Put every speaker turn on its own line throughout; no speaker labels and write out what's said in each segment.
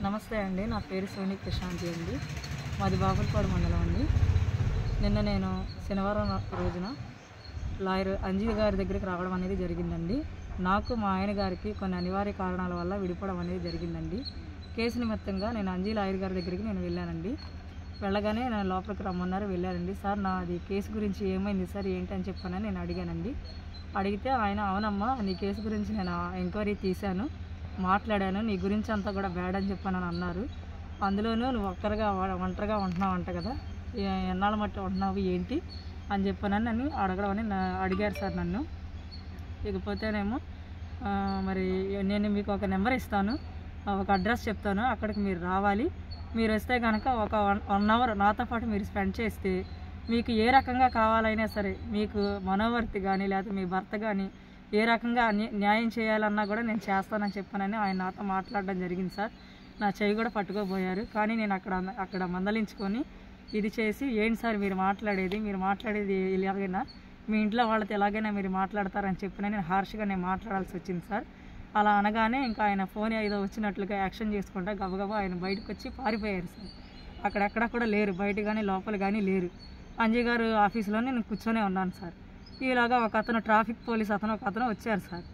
నమస్తే అండి. నా పేరు సోని ప్రశాంతి అండి. మాది బాపులపాడు మండలం అండి. నిన్న నేను శనివారం రోజున లాయర్ అంజీ గారి దగ్గరికి రావడం అనేది జరిగిందండి. నాకు మా ఆయన గారికి కొన్ని అనివార్య కారణాల వల్ల విడిపోవడం అనేది జరిగిందండి. కేసు నిమిత్తంగా నేను అంజీ లాయర్ గారి దగ్గరికి వెళ్ళానండి. వెళ్ళగానే నేను లోపలికి రమ్మన్నారు, వెళ్ళానండి. సార్ నాది కేసు గురించి ఏమైంది సార్, ఏంటి అని చెప్పానని నేను అడిగానండి. అడిగితే ఆయన, అవునమ్మా నీ కేసు గురించి నేను ఎంక్వైరీ తీశాను, మాట్లాడాను, నీ గురించి అంతా కూడా బ్యాడ్ అని చెప్పానని అన్నారు. అందులోనూ నువ్వు ఒంటరిగా ఉంటున్నావు అంట కదా, ఎన్నాళ్ళ మట్టి ఉంటున్నావు ఏంటి అని చెప్పానని నన్ను అడగడం అని అడిగారు సార్ నన్ను. ఇకపోతేనేమో మరి నేను మీకు ఒక నెంబర్ ఇస్తాను, ఒక అడ్రస్ చెప్తాను, అక్కడికి మీరు రావాలి. మీరు వస్తే కనుక ఒక 1 అవర్ నాతో పాటు మీరు స్పెండ్ చేస్తే మీకు ఏ రకంగా కావాలైనా సరే, మీకు మనోవర్తి కానీ లేకపోతే మీ భర్త కానీ ఏ రకంగా న్యాయం చేయాలన్నా కూడా నేను చేస్తానని చెప్పానని ఆయన నాతో మాట్లాడడం జరిగింది సార్. నా చెయ్యి కూడా పట్టుకోబోయారు. కానీ నేను అక్కడ మందలించుకొని ఇది చేసి, ఏంటి సార్ మీరు మాట్లాడేది ఇలాగైనా మీ ఇంట్లో వాళ్ళతో ఎలాగైనా మీరు మాట్లాడతారని చెప్పిన నేను హార్ష్గా మాట్లాడాల్సి వచ్చింది సార్. అలా అనగానే ఇంకా ఆయన ఫోన్ ఏదో వచ్చినట్లుగా యాక్షన్ చేసుకుంటా గబగబా ఆయన బయటకు వచ్చి పారిపోయారు సార్. అక్కడెక్కడ కూడా లేరు, బయట కానీ లోపల కానీ లేరు. అంజీ గారు ఆఫీసులోనే నేను కూర్చొనే ఉన్నాను సార్. ఈలాగా ఒక అతను ట్రాఫిక్ పోలీస్ ఒక అతను వచ్చారు సార్.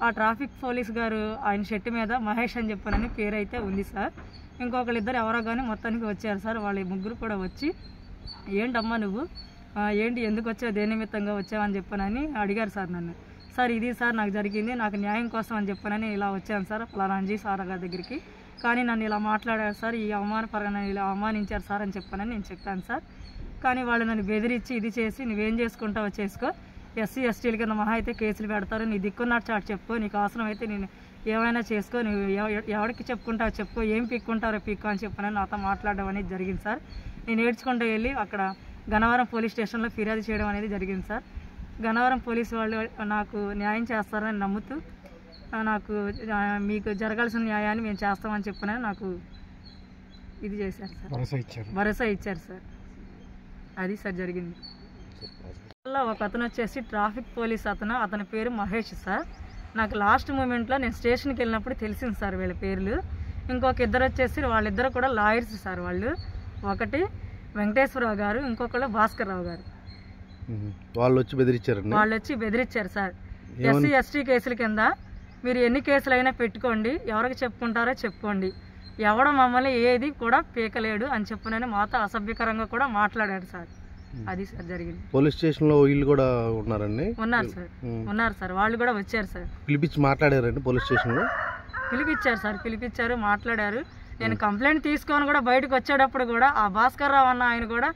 ఆ ట్రాఫిక్ పోలీస్ గారు ఆయన షర్టు మీద మహేష్ అని చెప్పానని పేరు అయితే ఉంది సార్. ఇంకొకళ్ళిద్దరు ఎవరో కానీ మొత్తానికి వచ్చారు సార్. వాళ్ళ ముగ్గురు కూడా వచ్చి, ఏంటమ్మా నువ్వు ఏంటి, ఎందుకు వచ్చావు, దేని నిమిత్తంగా వచ్చావని చెప్పానని అడిగారు సార్ నన్ను. సార్ ఇది సార్ నాకు జరిగింది, నాకు న్యాయం కోసం అని చెప్పానని ఇలా వచ్చాను సార్ ఫలానా అంజీ సార్ గారి దగ్గరికి. కానీ నన్ను ఇలా మాట్లాడారు సార్, ఈ అవమానపరంగా ఇలా అవమానించారు సార్ అని చెప్పానని నేను చెప్పాను సార్. కానీ వాళ్ళు నన్ను బెదిరించి ఇది చేసి, నువ్వేం చేసుకుంటావో చేసుకో, ఎస్సీ ఎస్టీల కింద మహా అయితే కేసులు పెడతారు, నీ దిక్కున్నట్టు చాటు చెప్పుకో, నీకు అవసరం అయితే నేను ఏమైనా చేసుకో, నువ్వు ఎవరికి చెప్పుకుంటావో చెప్పుకో, ఏం పీక్కుంటారో పీక్కో అని చెప్పానని నాతో మాట్లాడడం అనేది జరిగింది సార్. నేను ఏడ్చుకుంటూ వెళ్ళి అక్కడ గన్నవరం పోలీస్ స్టేషన్లో ఫిర్యాదు చేయడం అనేది జరిగింది సార్. గన్నవరం పోలీసు వాళ్ళు నాకు న్యాయం చేస్తారని నమ్ముతూ మీకు జరగాల్సిన న్యాయాన్ని మేము చేస్తామని చెప్పిన నాకు ఇది చేశారు సార్, భరోసా ఇచ్చారు సార్. అది సార్ జరిగింది. ఒక అతను వచ్చేసి ట్రాఫిక్ పోలీస్ అతని పేరు మహేష్ సార్. నాకు లాస్ట్ మూమెంట్లో నేను స్టేషన్కి వెళ్ళినప్పుడు తెలిసింది సార్ వీళ్ళ పేర్లు. ఇంకొక ఇద్దరు వచ్చేసి వాళ్ళిద్దరు కూడా లాయర్స్ సార్. ఒకటి వెంకటేశ్వరరావు గారు, ఇంకొకళ్ళు భాస్కర్ రావు గారు. వాళ్ళు వచ్చి బెదిరించారు సార్. ఎస్సీ ఎస్టీ కేసుల కింద మీరు ఎన్ని కేసులైనా పెట్టుకోండి, ఎవరికి చెప్పుకుంటారో చెప్పుకోండి, ఎవడ మమ్మల్ని ఏది కూడా పీకలేడు అని చెప్పునని మాతో అసభ్యకరంగా కూడా మాట్లాడారు సార్. అది సార్ జరిగింది. పోలీస్ స్టేషన్ లో వీళ్ళు కూడా ఉన్నారు సార్. వాళ్ళు కూడా వచ్చారు సార్. పిలిపించి మాట్లాడారండి పోలీస్ స్టేషన్ లో? పిలిపించారు సార్, పిలిపించారు, మాట్లాడారు. నేను కంప్లైంట్ తీసుకొని కూడా బయటకు వచ్చేటప్పుడు కూడా ఆ భాస్కర్ రావు అన్న ఆయన కూడా,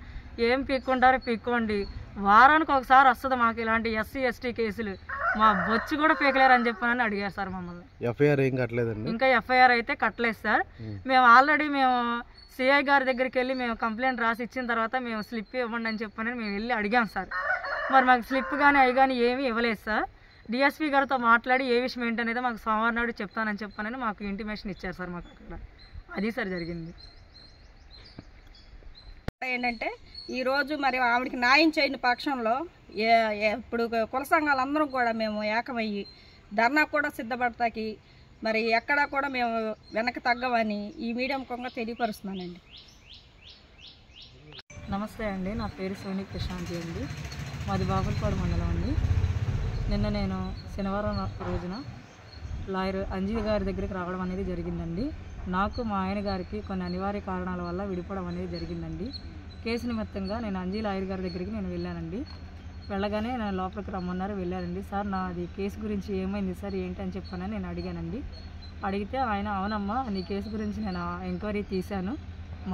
ఏం పీక్కుంటారో పీక్కోండి, వారానికి ఒకసారి వస్తుంది మాకు ఇలాంటి ఎస్సీ ఎస్టీ కేసులు, మా బొచ్చు కూడా పీకలేరు అని చెప్పానని అడిగారు సార్ మమ్మల్ని. ఎఫ్ఐఆర్ ఏం కట్టలేదండి? ఇంకా ఎఫ్ఐఆర్ అయితే కట్టలేదు సార్. మేము ఆల్రెడీ సిఐ గారి దగ్గరికి వెళ్ళి మేము కంప్లైంట్ రాసి ఇచ్చిన తర్వాత మేము స్లిప్ ఇవ్వండి అని చెప్పని మేము వెళ్ళి అడిగాం సార్. మరి మాకు స్లిప్ కానీ అవి కానీ ఏమీ ఇవ్వలేదు సార్. డిఎస్పీ గారితో మాట్లాడి ఏ విషయం ఏంటనేది మాకు సోమవారం నాడు చెప్తానని చెప్పానని మాకు ఇంటిమేషన్ ఇచ్చారు సార్ మాకు అక్కడ. అది సార్ జరిగింది.
ఏంటంటే ఈరోజు మరి ఆవిడకి న్యాయం చేయని పక్షంలో ఇప్పుడు కుల సంఘాలందరం కూడా మేము ఏకమయ్యి ధర్నా కూడా సిద్ధపడతాకి మరి ఎక్కడా కూడా మేము వెనక్కి తగ్గమని ఈ మీడియా ముఖంగా తెలియపరుస్తున్నానండి.
నమస్తే అండి. నా పేరు సోని ప్రశాంతి అండి. మాది బాపులపాడు మండలం అండి. నిన్న నేను శనివారం రోజున లాయర్ అంజీ గారి దగ్గరికి రావడం అనేది జరిగిందండి. నాకు మా ఆయన గారికి కొన్ని అనివార్య కారణాల వల్ల విడిపోవడం అనేది జరిగిందండి. కేసు నిమిత్తంగా నేను అంజీ లాయర్ గారి దగ్గరికి వెళ్ళానండి. వెళ్ళగానే నేను లోపలికి రమ్మన్నారు, వెళ్ళానండి. సార్ నాది కేసు గురించి ఏమైంది సార్, ఏంటి అని చెప్పానని నేను అడిగానండి. అడిగితే ఆయన, అవునమ్మా నీ కేసు గురించి నేను ఎంక్వైరీ తీశాను,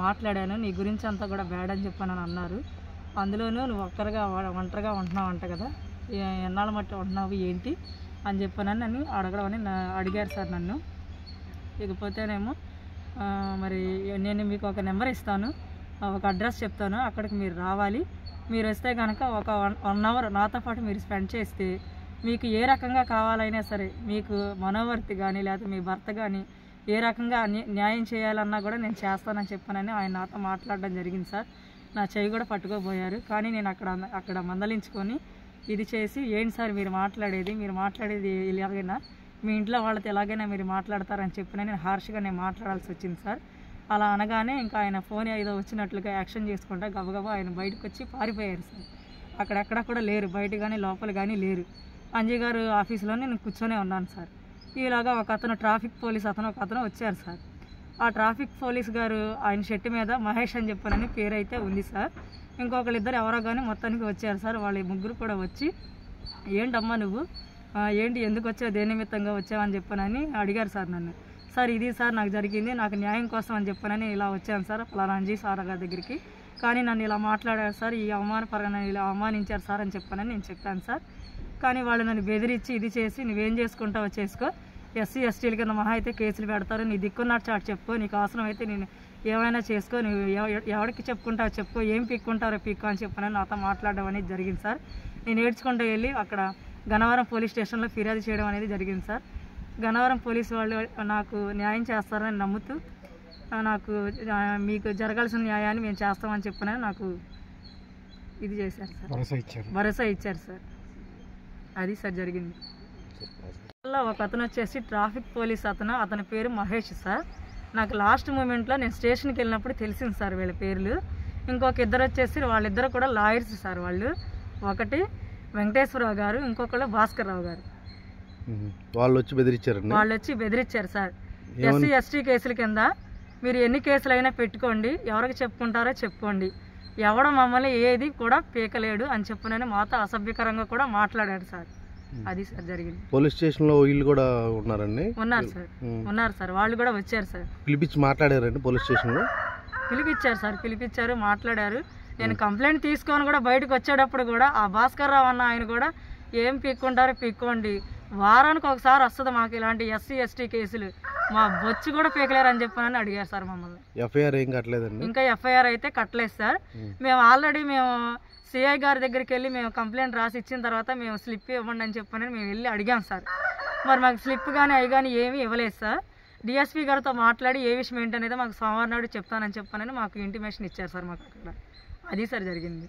మాట్లాడాను, నీ గురించి అంతా కూడా బ్యాడ్ అని చెప్పానని అన్నారు. అందులోనూ నువ్వు ఒంటరిగా ఉంటున్నావు అంట కదా, ఎన్నాళ్ళ మట్టి ఉంటున్నావు ఏంటి అని చెప్పానని నన్ను అడగడం అని అడిగారు సార్ నన్ను. ఇకపోతేనేమో మరి నేను మీకు ఒక నెంబర్ ఇస్తాను, ఒక అడ్రస్ చెప్తాను, అక్కడికి మీరు రావాలి. మీరు వస్తే కనుక ఒక 1 అవర్ నాతో పాటు మీరు స్పెండ్ చేస్తే మీకు ఏ రకంగా కావాలైనా సరే, మీకు మనోవర్తి కానీ లేకపోతే మీ భర్త కానీ ఏ రకంగా న్యాయం చేయాలన్నా కూడా నేను చేస్తానని చెప్పానని ఆయన నాతో మాట్లాడడం జరిగింది సార్. నా చెయ్యి కూడా పట్టుకోబోయారు. కానీ నేను అక్కడ మందలించుకొని ఇది చేసి, ఏంటి సార్ మీరు మాట్లాడేది ఇలాగైనా మీ ఇంట్లో వాళ్ళతో ఎలాగైనా మీరు మాట్లాడతారని చెప్పిన నేను హార్ష్గా నేను మాట్లాడాల్సి వచ్చింది సార్. అలా అనగానే ఇంకా ఆయన ఫోన్ ఏదో వచ్చినట్లుగా యాక్షన్ చేసుకుంటా గబగబా ఆయన బయటకు వచ్చి పారిపోయారు సార్. అక్కడెక్కడ కూడా లేరు, బయట కానీ లోపల కానీ లేరు. అంజీ గారు ఆఫీసులోనే నేను కూర్చొనే ఉన్నాను సార్. ఈలాగా ఒక అతను ట్రాఫిక్ పోలీస్ ఒక అతను వచ్చారు సార్. ఆ ట్రాఫిక్ పోలీస్ గారు ఆయన షర్టు మీద మహేష్ అని చెప్పనని పేరు అయితే ఉంది సార్. ఇంకొకరిద్దరు ఎవరో కానీ మొత్తానికి వచ్చారు సార్. వాళ్ళ ముగ్గురు కూడా వచ్చి ఏంటమ్మా నువ్వు ఏంటి ఎందుకు వచ్చావు, దేని నిమిత్తంగా వచ్చావని చెప్పనని అడిగారు సార్ నన్ను. సార్ ఇది సార్ నాకు జరిగింది, నాకు న్యాయం కోసం అని చెప్పనని ఇలా వచ్చాను సార్ పలానా అంజీ సార్ గారి దగ్గరికి. కానీ నన్ను ఇలా మాట్లాడారు సార్, ఈ అవమానపరంగా ఇలా అవమానించారు సార్ అని చెప్పనని నేను చెప్పాను సార్. కానీ వాళ్ళు నన్ను బెదిరించి ఇది చేసి నువ్వేం చేసుకుంటావో చేసుకో, ఎస్సీ ఎస్టీల కింద మహా అయితే కేసులు పెడతారు, నీ దిక్కున్నట్టు చాటు చెప్పుకో, నీకు అవసరం అయితే నేను ఏమైనా చేసుకో, నువ్వు ఎవరికి చెప్పుకుంటావో చెప్పుకో, ఏం పీక్కుంటారో పీక్కో అని చెప్పనని నాతో మాట్లాడడం అనేది జరిగింది సార్. నేను ఏడ్చుకుంటూ వెళ్ళి అక్కడ గన్నవరం పోలీస్ స్టేషన్లో ఫిర్యాదు చేయడం అనేది జరిగింది సార్. గన్నవరం పోలీసు వాళ్ళు నాకు న్యాయం చేస్తారని నమ్ముతూ నాకు మీకు జరగాల్సిన న్యాయాన్ని మేము చేస్తామని చెప్పనని నాకు ఇది చేశారు సార్, భరోసా ఇచ్చారు సార్. అది సార్ జరిగింది. ఒక అతను వచ్చేసి ట్రాఫిక్ పోలీస్ అతని పేరు మహేష్ సార్. నాకు లాస్ట్ మూమెంట్లో నేను స్టేషన్కి వెళ్ళినప్పుడు తెలిసింది సార్ వీళ్ళ పేర్లు. ఇంకొక ఇద్దరు వచ్చేసి వాళ్ళిద్దరు కూడా లాయర్స్ సార్. వాళ్ళు ఒకటి వెంకటేశ్వరరావు గారు, ఇంకొకళ్ళు భాస్కర్ రావు గారు. వాళ్ళు వచ్చి బెదిరించారు సార్. ఎస్సీ ఎస్టీ కేసుల కింద మీరు ఎన్ని కేసులైనా పెట్టుకోండి, ఎవరికి చెప్పుకుంటారో చెప్పుకోండి, ఎవడ మమ్మల్ని ఏది కూడా పీకలేడు అని చెప్పనని మాతో అసభ్యకరంగా కూడా మాట్లాడారు సార్. అది సార్ జరిగింది.
పోలీస్ స్టేషన్ లో వీళ్ళు కూడా ఉన్నారండి?
ఉన్నారు సార్. వాళ్ళు కూడా వచ్చారు సార్.
పిలిపించి మాట్లాడారండి పోలీస్ స్టేషన్ లో?
పిలిపించారు సార్, పిలిపించారు, మాట్లాడారు. నేను కంప్లైంట్ తీసుకొని కూడా బయటకు వచ్చేటప్పుడు కూడా ఆ భాస్కర్ రావు అన్న ఆయన కూడా ఏం పీక్కుంటారో పీక్కోండి, వారానికి ఒకసారి వస్తుంది మాకు ఇలాంటి ఎస్సీ ఎస్టీ కేసులు, మా బొచ్చు కూడా పీకలేరు అని చెప్పని అడిగారు సార్ మమ్మల్ని.
ఎఫ్ఐఆర్ ఏం కట్టలేదండి?
ఇంకా ఎఫ్ఐఆర్ అయితే కట్టలేదు సార్. మేము ఆల్రెడీ సిఐ గారి దగ్గరికి వెళ్ళి మేము కంప్లైంట్ రాసి ఇచ్చిన తర్వాత మేము స్లిప్ ఇవ్వండి అని చెప్పని మేము వెళ్ళి అడిగాం సార్. మరి మాకు స్లిప్ కానీ అవి కానీ ఏమీ ఇవ్వలేదు సార్. డిఎస్పీ గారితో మాట్లాడి ఏ విషయం ఏంటనేది మాకు సోమవారం నాడు చెప్తానని చెప్పనని మాకు ఇంటిమేషన్ ఇచ్చారు సార్ మాకు అక్కడ. అది సార్ జరిగింది.